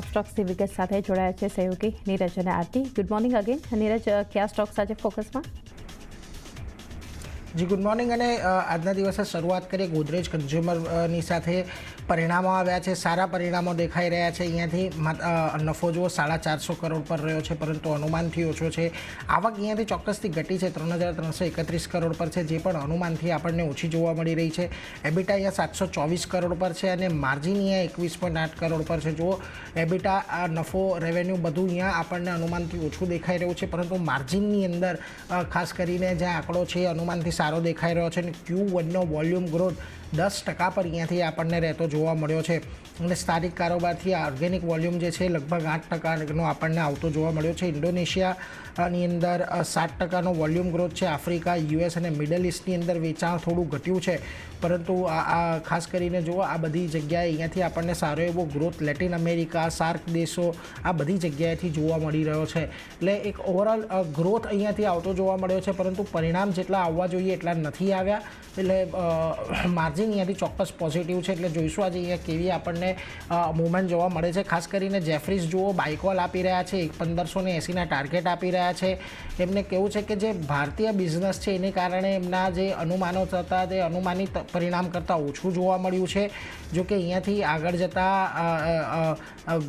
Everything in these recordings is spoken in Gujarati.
સ્ટોક્સની વિગત સાથે જોડાયા છે સહયોગી નીરજ અને Aarti. Good morning again. Neeraj, કયા સ્ટોક્સ આજે ફોકસમાં? જી ગુડ મોર્નિંગ. અને આજના દિવસે શરૂઆત કરીએ ગોદરેજ કન્ઝ્યુમરની સાથે. પરિણામો આવ્યા છે, સારા પરિણામો દેખાઈ રહ્યા છે. અહીંયાથી નફો જુઓ 450 કરોડ પર રહ્યો છે, પરંતુ અનુમાનથી ઓછો છે. આવક અહીંયાથી ચોક્કસથી ઘટી છે, 3,331 કરોડ પર છે, જે પણ અનુમાનથી આપણને ઓછી જોવા મળી રહી છે. એબિટા અહીંયા 724 કરોડ પર છે અને માર્જિન અહીંયા 21.8 કરોડ પર છે. જુઓ એબિટા, નફો, રેવન્યુ બધું અહીંયા આપણને અનુમાનથી ઓછું દેખાઈ રહ્યું છે, પરંતુ માર્જિનની અંદર ખાસ કરીને જે આંકડો છે અનુમાનથી સારો દેખાઈ રહ્યો છે. અને Q1નો વોલ્યુમ ગ્રોથ 10% પર અહીંયાથી આપણને રહેતો જોવા મળ્યો છે. અને સ્થાનિક કારોબારથી ઓર્ગેનિક વોલ્યુમ જે છે લગભગ 8%નો આપણને આવતો જોવા મળ્યો છે. ઇન્ડોનેશિયાની અંદર 7%નો વોલ્યુમ ગ્રોથ છે. આફ્રિકા, US અને મિડલ ઇસ્ટની અંદર વેચાણ થોડું ઘટ્યું છે, પરંતુ આ ખાસ કરીને જુઓ આ બધી જગ્યાએ અહીંયાથી આપણને સારો એવો ગ્રોથ લેટિન અમેરિકા, સાર્ક દેશો, આ બધી જગ્યાએથી જોવા મળી રહ્યો છે. એટલે એક ઓવરઓલ ગ્રોથ અહીંયાથી આવતો જોવા મળ્યો છે, પરંતુ પરિણામ જેટલા આવવા જોઈએ એટલા નથી આવ્યા. એટલે માર્જિન અહીંયાથી ચોક્કસ પોઝિટિવ છે. એટલે જોઈશું આજે અહીંયા કેવી આપણને મૂવમેન્ટ જોવા મળે છે. ખાસ કરીને જેફરીઝ જુઓ બાયકોલ આપી રહ્યા છે, 1580ના ટાર્ગેટ આપી રહ્યા છે. એમને કેવું છે કે જે ભારતીય બિઝનેસ છે એને કારણે એમના જે અનુમાનો હતા તે અનુમાનિત પરિણામ કરતાં ઓછું જોવા મળ્યું છે. જો કે અહીંયાથી આગળ જતાં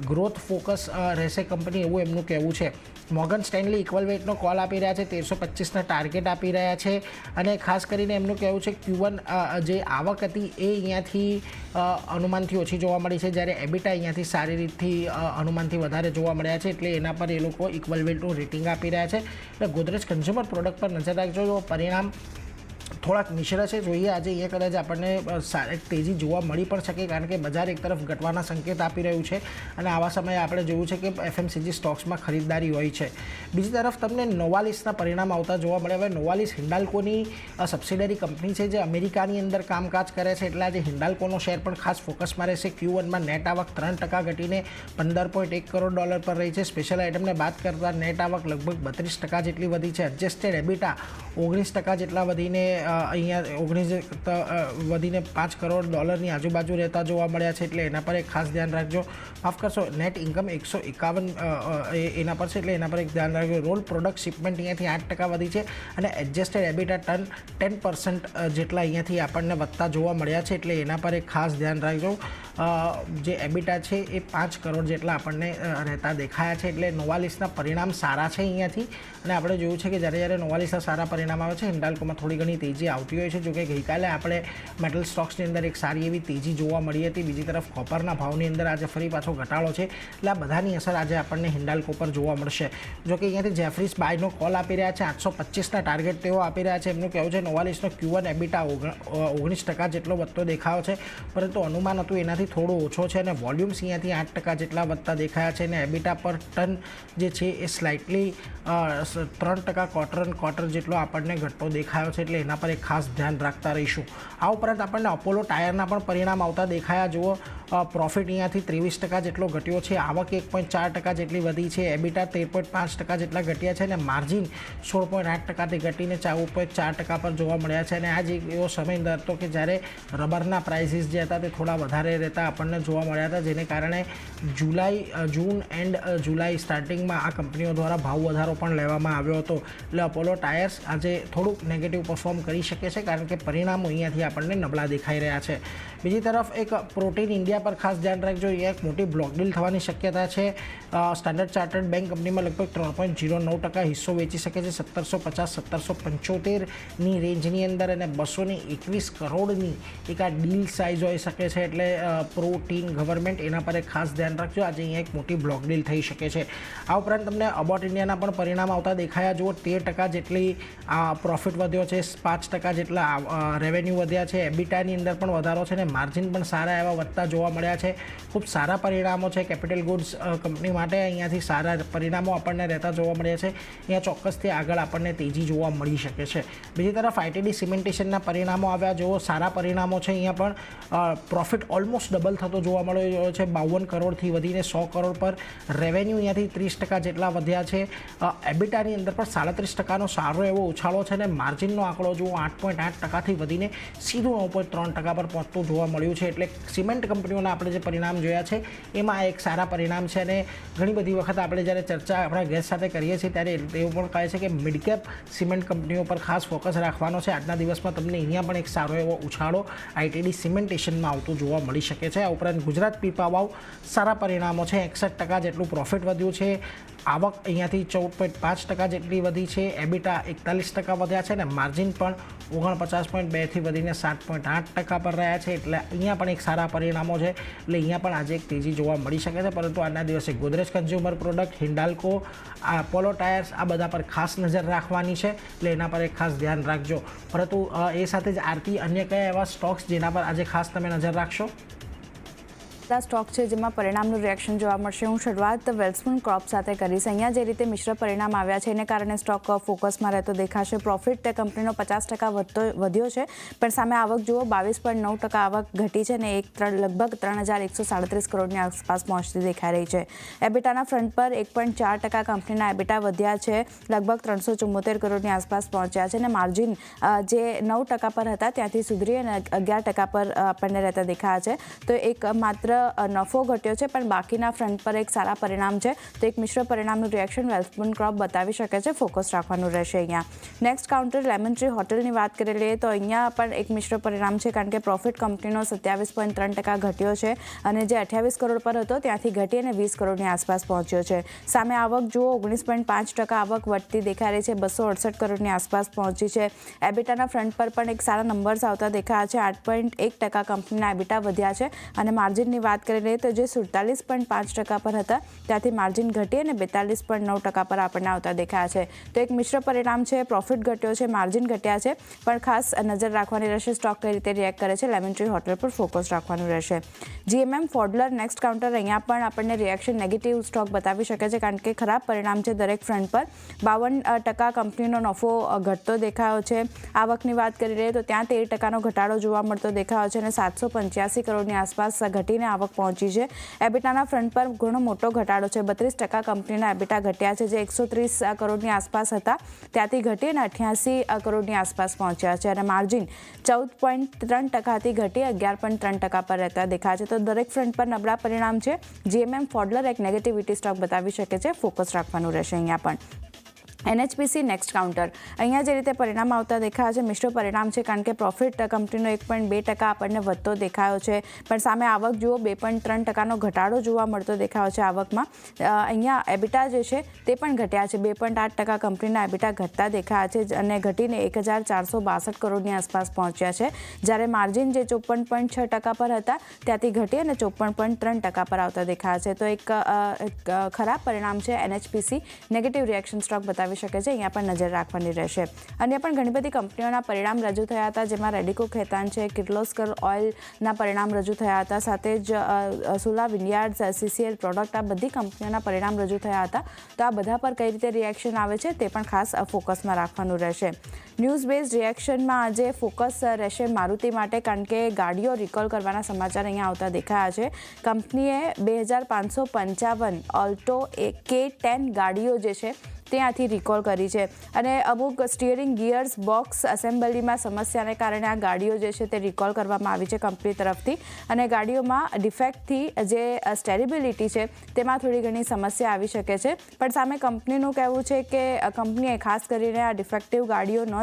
ગ્રોથ ફોકસ રહેશે કંપની, એવું એમનું કહેવું છે. મોર્ગન સ્ટેનલી ઇક્વલ વેટનો કોલ આપી રહ્યા છે, 1325ના ટાર્ગેટ આપી રહ્યા છે. અને ખાસ કરીને એમનું કહેવું છે Q1 જે આવક હતી એ અહીંયાથી અનુમાનથી ઓછી જોવા મળી છે, જ્યારે એબિટા અહીંયાથી સારી રીતથી અનુમાનથી વધારે જોવા મળ્યા છે. એટલે એના પર એ લોકો ઇક્વલ વેટનું રેટિંગ આપી રહ્યા છે. એટલે ગોદરેજ કન્ઝ્યુમર પ્રોડક્ટ પર નજર રાખજો. પરિણામ થોડાક મિશ્ર છે. જોઈએ આજે અહીંયા કદાચ આપણને સારી તેજી જોવા મળી પણ શકે, કારણ કે બજાર એક તરફ ઘટવાના સંકેત આપી રહ્યું છે અને આવા સમયે આપણે જોયું છે કે FMCG સ્ટોક્સમાં ખરીદદારી હોય છે. બીજી તરફ તમને નોવાલિસના પરિણામ આવતા જોવા મળે. હવે નોવાલિસ હિન્ડાલ્કોની સબસિડરી કંપની છે જે અમેરિકાની અંદર કામકાજ કરે છે, એટલે આજે હિન્ડાલ્કોનો શેર પણ ખાસ ફોકસમાં રહેશે. Q1માં નેટ આવક 3% ઘટીને $15.1 કરોડ પર રહી છે. સ્પેશિયલ આઇટમને બાદ કરતાં નેટ આવક લગભગ 32% જેટલી વધી છે. એડજસ્ટેડ એબિટા 19% જેટલા વધીને અહીંયા વધીને $5 કરોડ આજુબાજુ રહેતા જોવા મળ્યા છે. એટલે એના પર એક ખાસ ધ્યાન રાખજો. માફ કરશો, નેટ ઇન્કમ 151 એના પર છે, એટલે એના પર એક ધ્યાન રાખજો. રોલ પ્રોડક્ટ શિપમેન્ટ અહીંયાથી 8% વધી છે અને એડજસ્ટેડ એબિટા 10% જેટલા અહીંયાથી આપણને વધતા જોવા મળ્યા છે. એટલે એના પર એક ખાસ ધ્યાન રાખજો. જે એબિટા છે એ 5 કરોડ જેટલા આપણને રહેતા દેખાયા છે. એટલે નોવાલિસના પરિણામ સારા છે અહીંયાથી. અને આપણે જોયું છે કે જ્યારે નોવાલિસના સારા પરિણામ આવે છે, હિન્ડાલ્કોમાં થોડી ઘણી તેજી આવતી હોય છે. જોકે ગઈકાલે આપણે મેટલ સ્ટોક્સની અંદર એક સારી એવી તેજી જોવા મળી હતી. બીજી તરફ કોપરના ભાવની અંદર આજે ફરી પાછો ઘટાડો છે. એટલે આ બધાની અસર આજે આપણને હિન્ડાલ્કો પર જોવા મળશે. જોકે અહીંયાથી જેફરીઝ બાયનો કોલ આપી રહ્યા છે, 825ના ટાર્ગેટ તેઓ આપી રહ્યા છે. એમનું કહેવું છે નોવાલિસનો Q1 એબિટા 19% જેટલો વધતો દેખાયો છે, પરંતુ અનુમાન હતું એનાથી થોડો ઓછો છે. અને વોલ્યુમ્સ અહીંયાથી 8% જેટલા વધતા દેખાયા છે. અને એબિટા પર ટન જે છે એ સ્લાઇટલી 3% ક્વાર્ટર જેટલો આપણને ઘટતો દેખાયો છે. એટલે એના પર એક ખાસ ધ્યાન રાખતા રહીશું. આ ઉપરાંત આપણને અપોલો ટાયરના પણ પરિણામ આવતા દેખાયા. જુઓ પ્રોફિટ અહીંયાથી 23% જેટલો ઘટ્યો છે. આવક 1.4% જેટલી વધી છે. એબિટા 13.5% જેટલા ઘટ્યા છે. અને માર્જિન 16.8%થી ઘટીને 14.4% પર જોવા મળ્યા છે. અને આ જ એવો સમય હતો કે જ્યારે રબરના પ્રાઇસીસ જે હતા તે થોડા વધારે રહેતા આપણને જોવા મળ્યા હતા, જેને કારણે જૂન એન્ડ જુલાઈ સ્ટાર્ટિંગમાં આ કંપનીઓ દ્વારા ભાવ વધારો પણ લેવામાં આવ્યો હતો. એટલે અપોલો ટાયર્સ આજે થોડુંક નેગેટિવ પરફોર્મ કરી શકે છે, કારણ કે પરિણામો અહીંયાથી આપણને નબળા દેખાઈ રહ્યા છે. બીજી તરફ એક પ્રોટીન ઇન્ડિયા પર ખાસ ધ્યાન રાખજો. અહીંયા એક મોટી બ્લોક ડીલ થવાની શક્યતા છે. સ્ટાન્ડર્ડ ચાર્ટર્ડ બેંક કંપનીમાં લગભગ 3.09% હિસ્સો વેચી શકે છે. 1750-1775ની રેન્જની અંદર અને 221 કરોડની એક આ ડીલ સાઇઝ હોઈ શકે છે. એટલે પ્રોટીન ગવર્મેન્ટ એના પર એક ખાસ ધ્યાન રાખજો. આજે અહીંયા એક મોટી બ્લોક ડીલ થઈ શકે છે. આ ઉપરાંત તમને અબાઉટ ઇન્ડિયાના પણ પરિણામ આવતા દેખાયા. જુઓ 13% જેટલી પ્રોફિટ વધ્યો છે, 5% જેટલા રેવન્યુ વધ્યા છે. એબિટાની અંદર પણ વધારો છે અને માર્જિન પણ સારા એવા વધતા જોવા મળ્યા છે. ખૂબ સારા પરિણામો છે કેપિટલ ગુડ્સ કંપની માટે. અહીંયાથી સારા પરિણામો આપણને રહેતા જોવા મળ્યા છે. અહીંયા ચોક્કસથી આગળ આપણને તેજી જોવા મળી શકે છે. બીજી તરફ ITD સિમેન્ટેશનના પરિણામો આવ્યા. જુઓ સારા પરિણામો છે. અહીંયા પણ પ્રોફિટ ઓલમોસ્ટ ડબલ થતો જોવા મળ્યો છે. 52 કરોડથી વધીને 100 કરોડ પર. રેવન્યુ અહીંયાથી 30% જેટલા વધ્યા છે. એબિટાની અંદર પણ 37%નો સારો એવો ઉછાળો છે. અને માર્જિનનો આંકડો જુઓ 8.8%થી વધીને સીધું 9.3% પર પહોંચતું જોવા મળ્યું છે. એટલે સિમેન્ટ કંપનીઓ કંપનીઓના આપણે જે પરિણામ જોયા છે એમાં આ એક સારા પરિણામ છે. અને ઘણી બધી વખત આપણે જ્યારે ચર્ચા આપણા ગેસ્ટ સાથે કરીએ છીએ ત્યારે એવું પણ કહે છે કે મિડ કેપ સિમેન્ટ કંપનીઓ પર ખાસ ફોકસ રાખવાનો છે. આજના દિવસમાં તમને અહીંયા પણ એક સારો એવો ઉછાળો આઈટીડી સિમેન્ટેશનમાં આવતું જોવા મળી શકે છે. આ ઉપરાંત ગુજરાત પીપાવાવ સારા પરિણામો છે. 61% જેટલું પ્રોફિટ વધ્યું છે. આવક અહીંયાથી 14.5% જેટલી વધી છે. એબિટા 41% વધ્યા છે અને માર્જિન પણ 49.2થી વધીને 7.8% પર રહ્યા છે. એટલે અહીંયા પણ એક સારા પરિણામો છે. એટલે અહીંયા પણ આજે એક તેજી જોવા મળી શકે છે. પરંતુ આજના દિવસે ગોદરેજ કન્ઝ્યુમર પ્રોડક્ટ, હિન્ડાલ્કો, પોલો ટાયર્સ આ બધા પર ખાસ નજર રાખવાની છે. એટલે એના પર એક ખાસ ધ્યાન રાખજો. પરંતુ એ સાથે જ આરતી અન્ય કયા એવા સ્ટોક્સ જેના પર આજે ખાસ તમે નજર રાખશો? સ્ટોક છે જેમાં પરિણામનું રિએક્શન જોવા મળશે. હું શરૂઆત વેલ્સપૂન ક્રોપ સાથે કરીશ. અહીંયા જે રીતે મિશ્ર પરિણામ આવ્યા છે એને કારણે સ્ટોક ફોકસમાં રહેતો દેખાશે. પ્રોફિટ કંપનીનો 50% વધ્યો છે, પણ સામે આવક જુઓ 22.9% આવક ઘટી છે અને લગભગ 3,137 કરોડની આસપાસ પહોંચતી દેખાઈ રહી છે. એબિટાના ફ્રન્ટ પર 1.4% કંપનીના એબિટા વધ્યા છે, લગભગ 374 કરોડની આસપાસ પહોંચ્યા છે અને માર્જિન જે 9% પર હતા ત્યાંથી સુધરી અને 11% પર આપણને રહેતા દેખાયા છે. તો એક માત્ર નફો ઘટ્યો છે, પણ બાકીના ફ્રન્ટ પર એક સારા પરિણામ છે. તો એક મિશ્ર પરિણામનું રિએક્શન વેલ્સપૂન ક્રોપ બતાવી શકે છે. ફોકસ રાખવાનું રહેશે અહીંયા. નેક્સ્ટ કાઉન્ટર લેમન ટ્રી હોટલની વાત કરી લઈએ તો અહીંયા પણ એક મિશ્ર પરિણામ છે, કારણ કે પ્રોફિટ કંપનીનો 27.3% ઘટ્યો છે અને જે 28 કરોડ પર હતો ત્યાંથી ઘટી અને 20 કરોડની આસપાસ પહોંચ્યો છે. સામે આવક જુઓ 19.5% આવક વધતી દેખાઈ રહી છે, 268 કરોડની આસપાસ પહોંચી છે. એબિટાના ફ્રન્ટ પર પણ એક સારા નંબર્સ આવતા દેખાયા છે. 8.1% કંપનીના એબિટા વધ્યા છે અને માર્જિનની વાત કરી લઈએ તો જે 47.5% પર હતા ત્યાંથી માર્જિન ઘટી અને 42.9% પર આપણને આવતા દેખાયા છે. તો એક મિશ્ર પરિણામ છે. પ્રોફિટ ઘટ્યો છે, માર્જિન ઘટ્યા છે, પણ ખાસ નજર રાખવાની રહેશે સ્ટોક કઈ રીતે રિએક્ટ કરે છે. લેમન ટ્રી હોટલ પર ફોકસ રાખવાનું રહેશે. જીએમએમ ફોડલર નેક્સ્ટ કાઉન્ટર અહીંયા પણ આપણને રિએક્શન નેગેટિવ સ્ટોક બતાવી શકે છે, કારણ કે ખરાબ પરિણામ છે દરેક ફ્રન્ટ પર. 52% કંપનીનો નફો ઘટતો દેખાયો છે. આવકની વાત કરી લઈએ તો ત્યાં 13%નો ઘટાડો જોવા મળતો દેખાયો છે અને 785 કરોડની આસપાસ ઘટીને આવક પહોંચી છે. એબિટાના ફ્રન્ટ પર ઘણો મોટો ઘટાડો છે. 32% કંપનીના એબિટા ઘટ્યા છે, જે 130 કરોડની આસપાસ હતા ત્યાંથી ઘટી અને 88 કરોડની આસપાસ પહોંચ્યા છે અને માર્જિન 14.3%થી ઘટી 11.3% પર રહેતા દેખાય છે. તો દરેક ફ્રન્ટ પર નબળા પરિણામ છે. જીએમએમ ફોડલર એક નેગેટિવિટી સ્ટોક બતાવી શકે છે. ફોકસ રાખવાનું રહેશે અહીંયા પણ. NHPC નેક્સ્ટ કાઉન્ટર અહીંયા જે રીતે પરિણામ આવતા દેખાયા છે મિશ્ર પરિણામ છે, કારણ કે પ્રોફિટ કંપનીનો 1.2% આપણને વધતો દેખાયો છે, પણ સામે આવક જુઓ 2.3%નો ઘટાડો જોવા મળતો દેખાયો છે આવકમાં. અહીંયા એબિટા જે છે તે પણ ઘટ્યા છે. 2.8% કંપનીના એબિટા ઘટતા દેખાયા છે અને ઘટીને 1,462 કરોડની આસપાસ પહોંચ્યા છે, જ્યારે માર્જિન જે 54.6% પર હતા ત્યાંથી ઘટી અને 54.3% પર આવતા દેખાયા છે. તો એક ખરાબ પરિણામ છે. NHPC નેગેટિવ રિએક્શન સ્ટોક બતાવી શકે છે. અહીંયા પણ નજર રાખવાની રહેશે. અન્ય પણ ઘણી બધી કંપનીઓના પરિણામ રજૂ થયા હતા, જેમાં રેડિકો ખેતાન છે, કિર્લોસ્કર ઓઇલના પરિણામ રજૂ થયા હતા, સાથે જ સુલા વિન્યાર્ડ્સ, CCL પ્રોડક્ટ, આ બધી કંપનીઓના પરિણામ રજૂ થયા હતા. તો આ બધા પર કઈ રીતે રિએક્શન આવે છે તે પણ ખાસ ફોકસમાં રાખવાનું રહેશે. ન્યૂઝ બેઝ રિએક્શનમાં આજે ફોકસ રહેશે મારુતિ માટે, કારણ કે ગાડીઓ રિકોલ કરવાના સમાચાર અહીંયા આવતા દેખાયા છે. કંપનીએ 2555 ઓલ્ટો K10 ગાડીઓ જે છે ત્યાંથી રિકોલ કરી છે અને અમુક સ્ટીયરિંગ ગિયર્સ બોક્સ એસેમ્બલીમાં સમસ્યાને કારણે આ ગાડીઓ જે છે તે રિકોલ કરવામાં આવી છે કંપની તરફથી અને ગાડીઓમાં ડિફેક્ટથી જે સ્ટેરેબિલિટી છે તેમાં થોડી ઘણી સમસ્યા આવી શકે છે. પણ સામે કંપનીનું કહેવું છે કે કંપનીએ ખાસ કરીને આ ડિફેક્ટિવ ગાડીઓ ન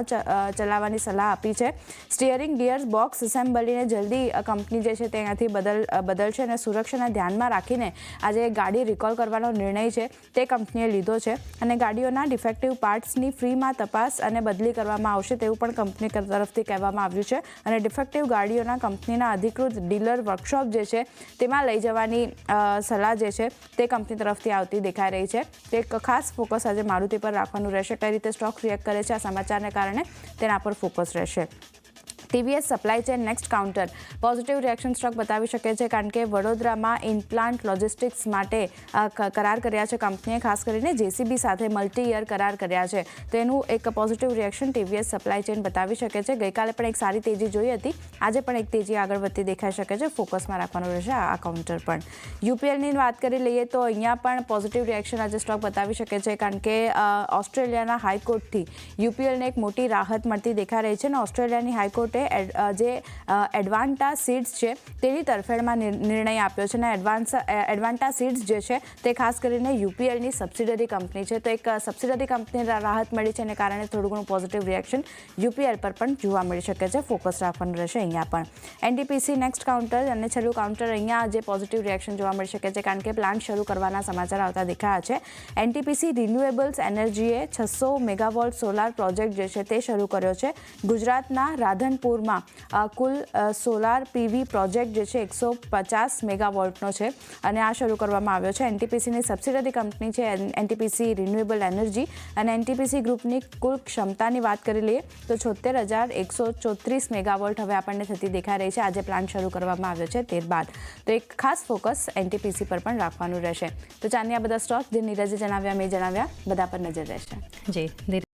ચલાવવાની સલાહ આપી છે. સ્ટીયરિંગ ગિયર્સ બોક્સ એસેમ્બલીને જલ્દી કંપની જે છે તે અહીંયાથી બદલશે અને સુરક્ષાને ધ્યાનમાં રાખીને આજે ગાડી રિકોલ કરવાનો નિર્ણય છે તે કંપનીએ લીધો છે અને ગાડીઓના ડિફેક્ટિવ પાર્ટ્સની ફ્રીમાં તપાસ અને બદલી કરવામાં આવશે તેવું પણ કંપની તરફથી કહેવામાં આવ્યું છે અને ડિફેક્ટિવ ગાડીઓના કંપનીના અધિકૃત ડીલર વર્કશોપ જે છે તેમાં લઈ જવાની સલાહ જે છે તે કંપની તરફથી આવતી દેખાઈ રહી છે. એક ખાસ ફોકસ આજે મારુતિ પર રાખવાનું રહેશે. કઈ રીતે સ્ટોક રિએક્ટ કરે છે આ સમાચારને કારણે તેના પર ફોકસ રહેશે. TVS supply chain next counter positive reaction stock બતાવી શકે છે, કારણ કે વડોદરામાં ઇનપ્લાન્ટ લોજિસ્ટિક્સ માટે કરાર કર્યા છે કંપનીએ, ખાસ કરીને JCB સાથે મલ્ટી યર કરાર કર્યા છે. તો એનું એક positive reaction TVS supply chain બતાવી શકે છે. ગઈકાલે પણ એક સારી તેજી જોઈ હતી, આજે પણ એક તેજી આગળ વધતી દેખાઈ શકે છે. ફોકસમાં રાખવાનું રહેશે આ કાઉન્ટર પણ. UPLની વાત કરી લઈએ તો અહીંયા પણ પોઝિટિવ રિએક્શન આજે સ્ટોક બતાવી શકે છે, કારણ કે ઓસ્ટ્રેલિયાના હાઈકોર્ટથી UPLને એક મોટી રાહત મળતી દેખાઈ રહી છે અને ઓસ્ટ્રેલિયાની હાઈકોર્ટે જે એડવાન્ટા સીડ્સ છે તેની તરફેણમાં નિર્ણય આપ્યો છે અને એડવાન્ટા સીડ્સ જે છે તે ખાસ કરીને યુપીએલની સબસિડરી કંપની છે. તો એક સબસિડરી કંપનીને રાહત મળી છે અને કારણે થોડું ઘણું પોઝિટિવ રિએક્શન યુપીએલ પર પણ જોવા મળી શકે છે. ફોકસ રાખવાનું રહેશે અહીંયા પણ. એનટીપીસી નેક્સ્ટ કાઉન્ટર અને છેલ્લું કાઉન્ટર અહીંયા જે પોઝિટિવ રિએક્શન જોવા મળી શકે છે કારણ કે પ્લાન્ટ શરૂ કરવાના સમાચાર આવતા દેખાયા છે. એનટીપીસી રિન્યુએબલ્સ એનર્જીએ 600 મેગાવોટ સોલાર પ્રોજેક્ટ જે છે તે શરૂ કર્યો છે. ગુજરાતના રાધનપુરમાં કુલ સોલાર પીવી પ્રોજેક્ટ જે છે 150 મેગાવોટનો છે અને આ શરૂ કરવામાં આવ્યો છે. એનટીપીસીની સબસિડરી કંપની છે એનટીપીસી રિન્યુએબલ એનર્જી અને એનટીપીસી ગ્રુપની કુલ ક્ષમતાની વાત કરી લઈએ તો 76,134 મેગાવોટ હવે આપણને થતી દેખાઈ રહી છે આજે પ્લાન્ટ શરૂ કરવામાં આવ્યો છે ત્યારબાદ. તો એક ખાસ ફોકસ એનટીપીસી પર પણ રાખવાનું રહેશે. તો ચાની આ બધા સ્ટોક જે નીરજે જણાવ્યા મેં જણાવ્યા બધા પર નજર રહેશે. જી.